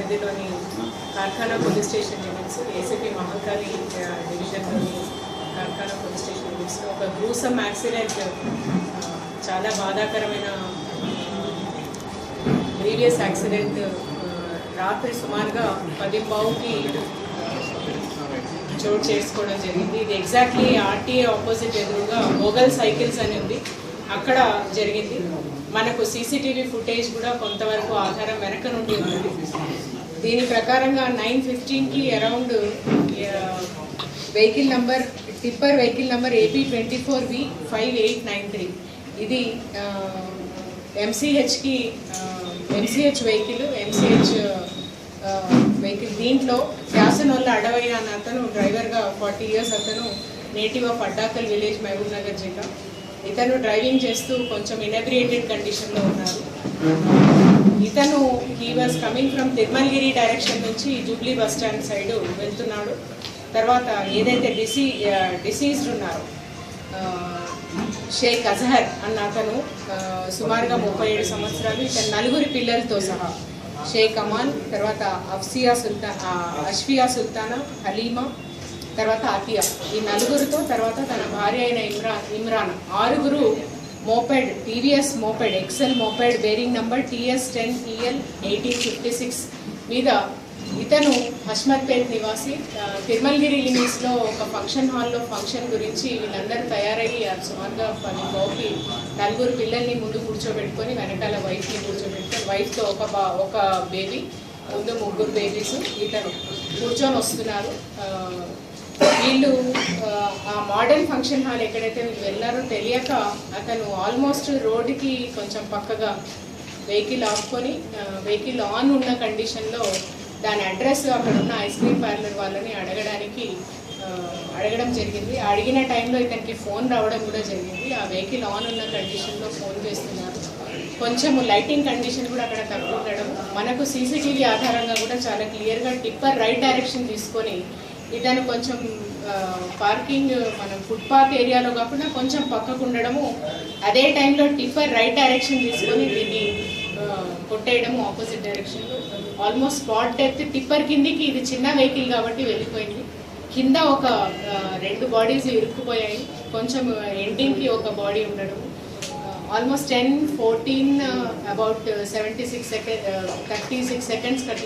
పరిధిలోని Karkhana police station limits ACP Mahankali డివిజన్లోని Karkhana police station లిమిట్స్లో ఒక గ్రూసమ్ యాక్సిడెంట్, చాలా బాధాకరమైన ప్రీవియస్ యాక్సిడెంట్ రాత్రి సుమారుగా 10:15కి చోటు చేసుకోవడం జరిగింది. ఇది ఎగ్జాక్ట్లీ ఆర్టీఏ ఆపోజిట్ ఎదురుగా మొగల్ సైకిల్స్ అని ఉంది, అక్కడ జరిగింది. మనకు సీసీటీవీ ఫుటేజ్ కూడా కొంతవరకు ఆధారం వెనక నుండి ఉంది. దీని ప్రకారంగా 9:15కి around vehicle number tipper vehicle number AP24V5893 ఇది ఎంసీహెచ్ వెహికల్ దీంట్లో వ్యాసనోళ్ళ అడవయ్య అన్న అతను డ్రైవర్గా 40 years, అతను native of Addakal village, Mahabubnagar జిల్లా. ఇతను డ్రైవింగ్ చేస్తూ కొంచెం ఇనబ్రియేటెడ్ కండిషన్లో ఉన్నారు. ఇతను he was coming from Tirumalagiri direction నుంచి జూబ్లీ బస్ స్టాండ్ సైడ్ వెళ్తున్నాడు. తర్వాత ఏదైతే డిసీజ్డ్ ఉన్నారో షేక్ అజహర్ అన్న అతను సుమారుగా 37 సంవత్సరాలు, ఇతను 4 పిల్లలతో సహా షేక్ అమాన్, తర్వాత అష్ఫియా సుల్తానా, హలీమా, తర్వాత అతియా, ఈ 4తో తర్వాత తన భార్య అయిన Imran 6 moped, TVS moped, Excel moped bearing number TS10EL1856 మీద ఇతను హష్మత్పేట్ నివాసి. తిరుమలగిరి లిమిట్స్లో ఒక ఫంక్షన్ హాల్లో ఫంక్షన్ గురించి వీళ్ళందరూ తయారయ్యి సుమారుగా 10:15కి 4 పిల్లల్ని ముందు కూర్చోబెట్టుకొని వెనకాల వైఫ్ని కూర్చోబెట్టుకొని, వైఫ్తో ఒక బేబీ, ముందు 3 బేబీస్, ఇతను కూర్చొని వస్తున్నారు. వీళ్ళు ఆ మోడర్న్ ఫంక్షన్ హాల్ ఎక్కడైతే వీళ్ళు వెళ్ళారో తెలియక అతను ఆల్మోస్ట్ రోడ్డుకి కొంచెం పక్కగా వెహికల్ ఆపుకొని వెహికల్ ఆన్ ఉన్న కండిషన్లో దాని అడ్రస్ అక్కడ ఉన్న ఐస్ క్రీమ్ పార్లర్ వాళ్ళని అడగడం జరిగింది. అడిగిన టైంలో ఇతనికి ఫోన్ రావడం కూడా జరిగింది. ఆ వెహికల్ ఆన్ ఉన్న కండిషన్లో ఫోన్ చేస్తున్నారు. కొంచెం లైటింగ్ కండిషన్ కూడా అక్కడ తక్కువ ఉండడం, మనకు సీసీటీవీ ఆధారంగా కూడా చాలా క్లియర్గా టిప్పర్ రైట్ డైరెక్షన్ తీసుకొని ఇతను కొంచెం పార్కింగ్ మనం ఫుట్పాత్ ఏరియాలో కాకుండా కొంచెం పక్కకు ఉండడము, అదే టైంలో టిప్పర్ రైట్ డైరెక్షన్ తీసుకొని దీన్ని కొట్టేయడము ఆపోజిట్ డైరెక్షన్లో. Almost spot death. టిప్పర్ కిందికి, ఇది చిన్న వెహికల్ కాబట్టి వెళ్ళిపోయింది, కింద ఒక 2 బాడీస్ ఇరుక్కుపోయాయి, కొంచెం ఎండింగ్కి ఒక బాడీ ఉండడం. Almost 10-14 about 36 seconds